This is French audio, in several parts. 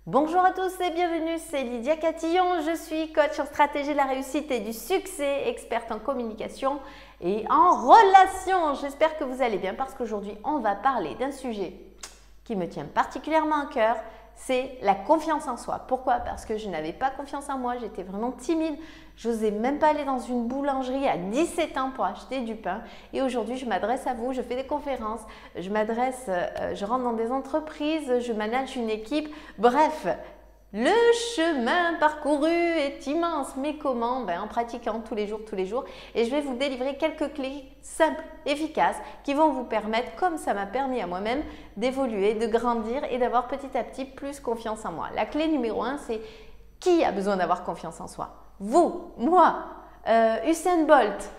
Bonjour à tous et bienvenue, c'est Lydia Catillon, je suis coach en stratégie de la réussite et du succès, experte en communication et en relations. J'espère que vous allez bien parce qu'aujourd'hui on va parler d'un sujet qui me tient particulièrement à cœur, c'est la confiance en soi. Pourquoi? Parce que je n'avais pas confiance en moi, j'étais vraiment timide, j'osais même pas aller dans une boulangerie à 17 ans pour acheter du pain. Et aujourd'hui, je m'adresse à vous, je fais des conférences, je rentre dans des entreprises, je manage une équipe. Bref, le chemin parcouru est immense, mais comment? En pratiquant tous les jours. Et je vais vous délivrer quelques clés simples, efficaces, qui vont vous permettre, comme ça m'a permis à moi-même, d'évoluer, de grandir et d'avoir petit à petit plus confiance en moi. La clé numéro 1, c'est qui a besoin d'avoir confiance en soi? Vous, moi, Usain Bolt.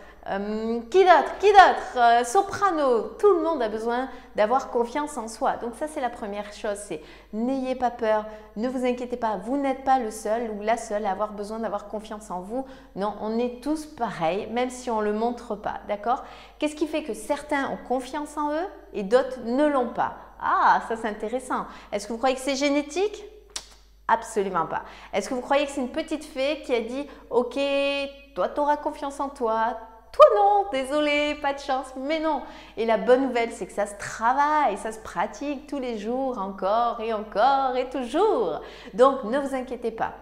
Qui d'autre? Soprano, tout le monde a besoin d'avoir confiance en soi. Donc ça, c'est la première chose, c'est n'ayez pas peur, ne vous inquiétez pas, vous n'êtes pas le seul ou la seule à avoir besoin d'avoir confiance en vous. Non, on est tous pareils, même si on ne le montre pas, d'accord? Qu'est-ce qui fait que certains ont confiance en eux et d'autres ne l'ont pas? Ah, ça c'est intéressant. Est-ce que vous croyez que c'est génétique? Absolument pas. Est-ce que vous croyez que c'est une petite fée qui a dit « Ok, toi, tu auras confiance en toi ». Toi non, désolé, pas de chance, mais non. Et la bonne nouvelle, c'est que ça se travaille, ça se pratique tous les jours, encore et toujours. Donc, ne vous inquiétez pas.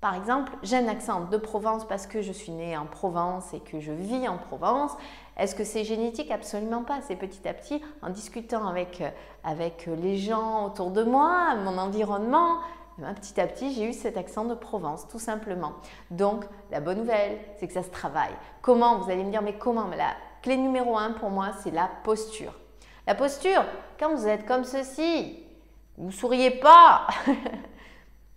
Par exemple, j'ai un accent de Provence parce que je suis née en Provence et que je vis en Provence. Est-ce que c'est génétique? Absolument pas. C'est petit à petit, en discutant avec les gens autour de moi, mon environnement, petit à petit, j'ai eu cet accent de Provence, tout simplement. Donc, la bonne nouvelle, c'est que ça se travaille. Comment? Vous allez me dire, mais comment? Mais la clé numéro 1 pour moi, c'est la posture. La posture, quand vous êtes comme ceci, vous ne souriez pas.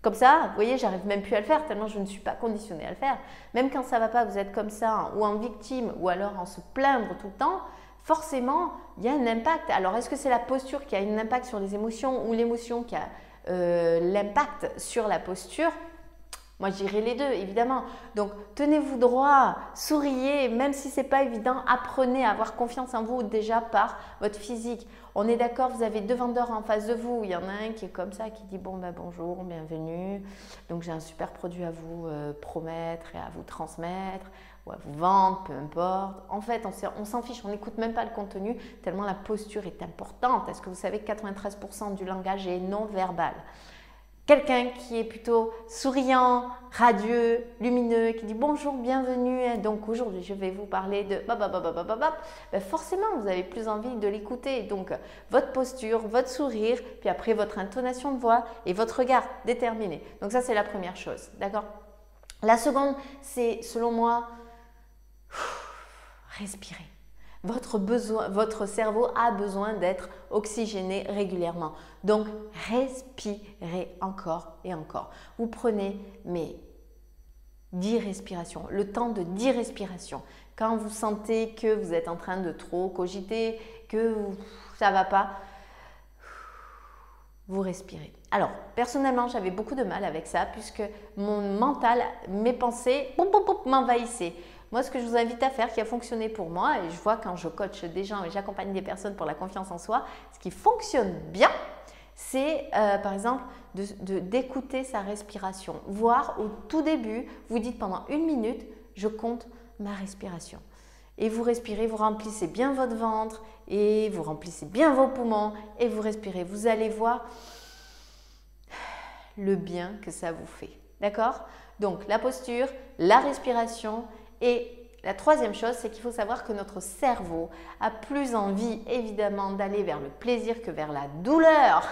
Comme ça, vous voyez, j'arrive même plus à le faire tellement je ne suis pas conditionnée à le faire. Même quand ça ne va pas, vous êtes comme ça, ou en victime, ou alors en se plaindre tout le temps, forcément, il y a un impact. Alors, est-ce que c'est la posture qui a un impact sur les émotions ou l'émotion qui a l'impact sur la posture? Moi, je dirais les deux, évidemment. Donc, tenez-vous droit, souriez, même si ce n'est pas évident, apprenez à avoir confiance en vous déjà par votre physique. On est d'accord, vous avez deux vendeurs en face de vous. Il y en a un qui est comme ça, qui dit « Bon, ben, bonjour, bienvenue. Donc, j'ai un super produit à vous promettre et à vous transmettre. » ou à vous vendre, peu importe. En fait, on s'en fiche, on n'écoute même pas le contenu tellement la posture est importante. Est-ce que vous savez que 93% du langage est non verbal? Quelqu'un qui est plutôt souriant, radieux, lumineux, qui dit bonjour, bienvenue. Donc aujourd'hui, je vais vous parler de forcément, vous avez plus envie de l'écouter. Donc votre posture, votre sourire, puis après votre intonation de voix et votre regard déterminé. Donc ça, c'est la première chose, d'accord? La seconde, c'est selon moi, respirez. Votre cerveau a besoin d'être oxygéné régulièrement. Donc, respirez encore et encore. Vous prenez 10 respirations, le temps de 10 respirations. Quand vous sentez que vous êtes en train de trop cogiter, que ça ne va pas, vous respirez. Alors, personnellement, j'avais beaucoup de mal avec ça puisque mon mental, mes pensées, m'envahissaient. Moi, ce que je vous invite à faire, qui a fonctionné pour moi, et je vois quand je coach des gens et j'accompagne des personnes pour la confiance en soi, ce qui fonctionne bien, c'est par exemple d'écouter sa respiration. Voire au tout début, vous dites pendant 1 minute, je compte ma respiration. Et vous respirez, vous remplissez bien votre ventre et vous remplissez bien vos poumons et vous respirez. Vous allez voir le bien que ça vous fait. D'accord? Donc, la posture, la respiration. Et la troisième chose, c'est qu'il faut savoir que notre cerveau a plus envie, évidemment, d'aller vers le plaisir que vers la douleur.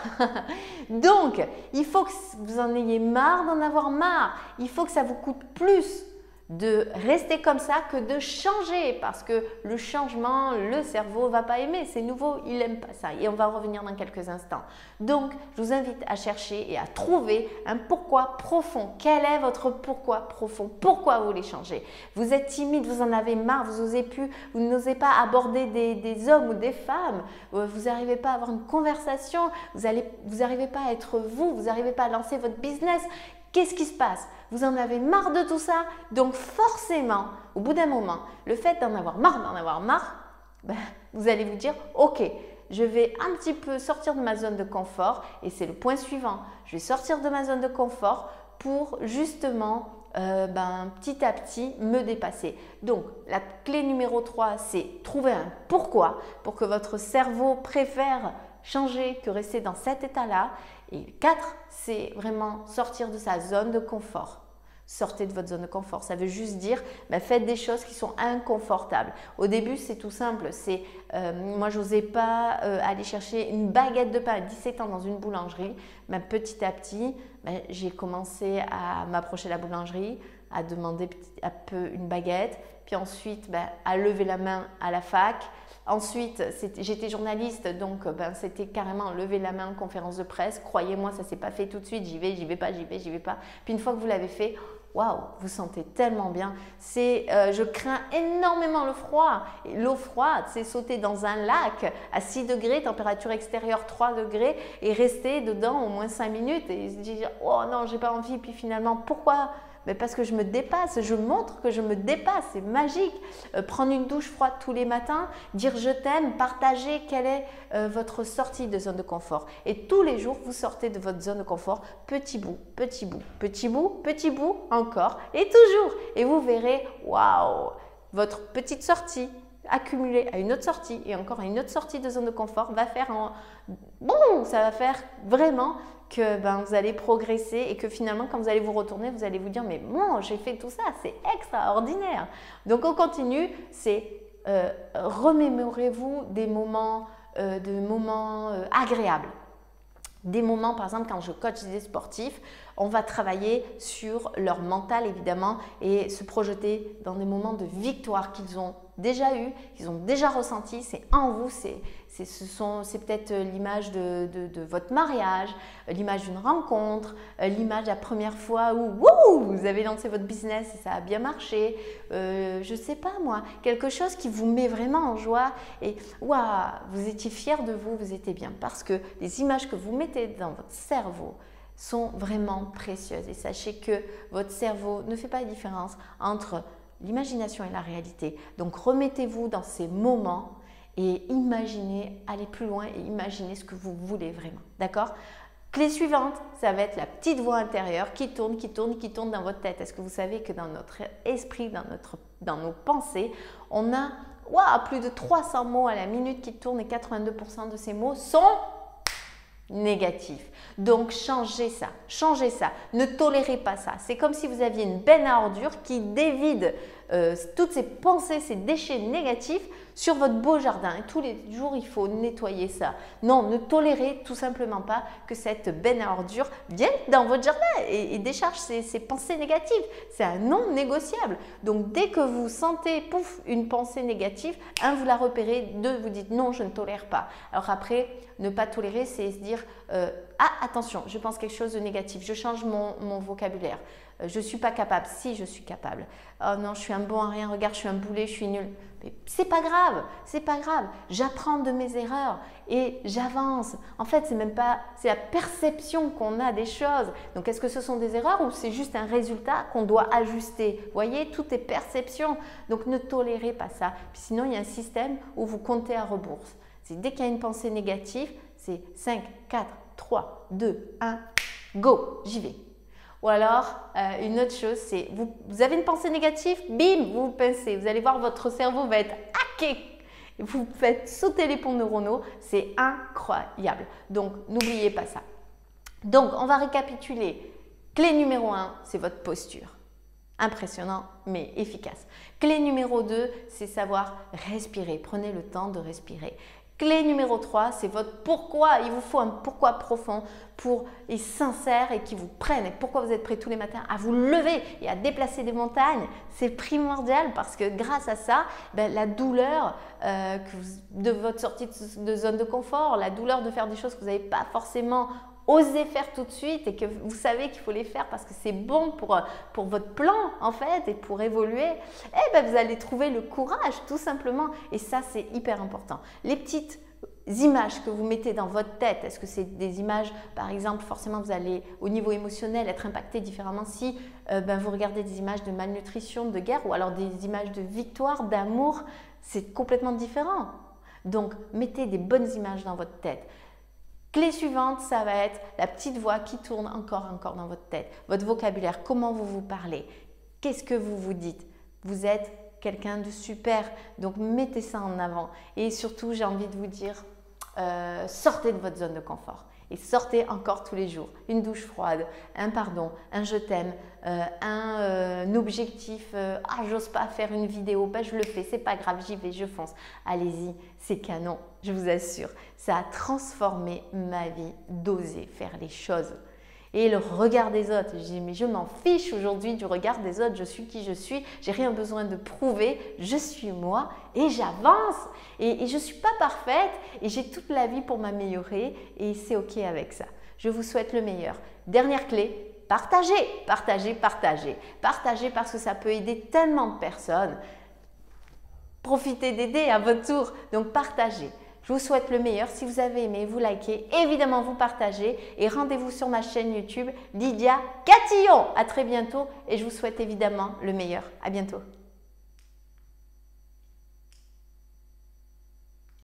Donc, il faut que vous en ayez marre d'en avoir marre. Il faut que ça vous coûte plus de rester comme ça que de changer parce que le changement, le cerveau ne va pas aimer, c'est nouveau, il n'aime pas ça et on va revenir dans quelques instants. Donc, je vous invite à chercher et à trouver un pourquoi profond. Quel est votre pourquoi profond? Pourquoi vous voulez changer? Vous êtes timide, vous en avez marre, vous n'osez pas aborder des hommes ou des femmes, vous n'arrivez pas à avoir une conversation, vous n'arrivez pas à être vous n'arrivez pas à lancer votre business. Qu'est-ce qui se passe? Vous en avez marre de tout ça? Donc forcément, au bout d'un moment, le fait d'en avoir marre, vous allez vous dire « Ok, je vais un petit peu sortir de ma zone de confort et c'est le point suivant. Je vais sortir de ma zone de confort pour justement petit à petit me dépasser. Donc la clé numéro 3, c'est trouver un pourquoi pour que votre cerveau préfère changer que rester dans cet état-là. Et 4, c'est vraiment sortir de sa zone de confort. Sortez de votre zone de confort. Ça veut juste dire, faites des choses qui sont inconfortables. Au début, c'est tout simple. Moi, je n'osais pas aller chercher une baguette de pain à 17 ans dans une boulangerie. Petit à petit, j'ai commencé à m'approcher de la boulangerie, à demander petit à peu une baguette, puis ensuite à lever la main à la fac. Ensuite, j'étais journaliste, donc c'était carrément lever la main en conférence de presse. Croyez-moi, ça ne s'est pas fait tout de suite. J'y vais pas. Puis une fois que vous l'avez fait, waouh, vous sentez tellement bien. Je crains énormément le froid. Et l'eau froide, c'est sauter dans un lac à 6 degrés, température extérieure 3 degrés et rester dedans au moins 5 minutes et se dire « Oh non, j'ai pas envie ». Puis finalement, pourquoi ? Parce que je me dépasse, je montre que je me dépasse, c'est magique. Prendre une douche froide tous les matins, dire je t'aime, partager quelle est votre sortie de zone de confort. Et tous les jours, vous sortez de votre zone de confort, petit bout, petit bout, petit bout, petit bout, encore et toujours. Et vous verrez, waouh, votre petite sortie accumulée à une autre sortie et encore à une autre sortie de zone de confort va faire ça va faire vraiment que vous allez progresser et que finalement quand vous allez vous retourner, vous allez vous dire mais bon, j'ai fait tout ça, c'est extraordinaire. Donc on continue, c'est remémorez-vous des moments, agréables. Des moments, par exemple, quand je coach des sportifs, on va travailler sur leur mental évidemment et se projeter dans des moments de victoire qu'ils ont déjà eu, qu'ils ont déjà ressenti. C'est en vous, c'est peut-être l'image de votre mariage, l'image d'une rencontre, l'image de la première fois où vous avez lancé votre business et ça a bien marché. Je ne sais pas moi, quelque chose qui vous met vraiment en joie et vous étiez fiers de vous, vous étiez bien parce que les images que vous mettez dans votre cerveau sont vraiment précieuses et sachez que votre cerveau ne fait pas la différence entre l'imagination et la réalité. Donc remettez-vous dans ces moments et imaginez, allez plus loin et imaginez ce que vous voulez vraiment. D'accord ? Clé suivante, ça va être la petite voix intérieure qui tourne dans votre tête. Est-ce que vous savez que dans notre esprit, dans nos pensées, on a plus de 300 mots à la minute qui tournent et 82% de ces mots sont négatif. Donc, changez ça. Ne tolérez pas ça. C'est comme si vous aviez une benne à ordures qui dévide toutes ces pensées, ces déchets négatifs sur votre beau jardin. Et tous les jours, il faut nettoyer ça. Non, ne tolérez tout simplement pas que cette benne à ordures vienne dans votre jardin et décharge ces pensées négatives. C'est un non négociable. Donc, dès que vous sentez, une pensée négative, vous la repérez, 2, vous dites non, je ne tolère pas. Alors après, ne pas tolérer, c'est se dire attention, je pense quelque chose de négatif, je change mon vocabulaire. Je ne suis pas capable. Si, je suis capable. Oh non, je suis un bon à rien. Regarde, je suis un boulet, je suis nul. Mais c'est pas grave. J'apprends de mes erreurs et j'avance. En fait, c'est la perception qu'on a des choses. Donc, est-ce que ce sont des erreurs ou c'est juste un résultat qu'on doit ajuster? Vous voyez, tout est perception. Donc, ne tolérez pas ça. Puis sinon, il y a un système où vous comptez à rebours. C'est dès qu'il y a une pensée négative, c'est 5, 4, 3, 2, 1, go, j'y vais. Ou alors, une autre chose, c'est vous avez une pensée négative, bim, vous pincez. Vous allez voir, votre cerveau va être hacké. Vous faites sauter les ponts neuronaux. C'est incroyable. Donc, n'oubliez pas ça. Donc, on va récapituler. Clé numéro 1, c'est votre posture. Impressionnant, mais efficace. Clé numéro 2, c'est savoir respirer. Prenez le temps de respirer. Clé numéro 3, c'est votre pourquoi. Il vous faut un pourquoi profond et sincère et qui vous prenne. Et pourquoi vous êtes prêt tous les matins à vous lever et à déplacer des montagnes. C'est primordial parce que grâce à ça, la douleur de votre sortie de zone de confort, la douleur de faire des choses que vous n'avez pas forcément osé faire tout de suite et que vous savez qu'il faut les faire parce que c'est bon pour votre plan en fait et pour évoluer, vous allez trouver le courage tout simplement et ça c'est hyper important. Les petites images que vous mettez dans votre tête, est-ce que c'est des images, par exemple, forcément vous allez au niveau émotionnel être impacté différemment si vous regardez des images de malnutrition, de guerre ou alors des images de victoire, d'amour, c'est complètement différent. Donc, mettez des bonnes images dans votre tête. Clé suivante, ça va être la petite voix qui tourne encore dans votre tête. Votre vocabulaire, comment vous vous parlez, qu'est-ce que vous vous dites. Vous êtes quelqu'un de super, donc mettez ça en avant. Et surtout, j'ai envie de vous dire, sortez de votre zone de confort. Et sortez encore tous les jours. Une douche froide, un pardon, un je t'aime, un objectif. Ah, j'ose pas faire une vidéo, bah, je le fais, c'est pas grave, j'y vais, je fonce. Allez-y, c'est canon, je vous assure. Ça a transformé ma vie d'oser faire les choses. Et le regard des autres, je dis mais je m'en fiche aujourd'hui du regard des autres, je suis qui je suis, j'ai rien besoin de prouver, je suis moi et j'avance et je ne suis pas parfaite et j'ai toute la vie pour m'améliorer et c'est ok avec ça. Je vous souhaite le meilleur. Dernière clé, partagez, partagez, partagez. Partagez parce que ça peut aider tellement de personnes. Profitez d'aider à votre tour, donc partagez. Je vous souhaite le meilleur. Si vous avez aimé, vous likez, évidemment vous partagez et rendez-vous sur ma chaîne YouTube Lydia Catillon. À très bientôt et je vous souhaite évidemment le meilleur. À bientôt.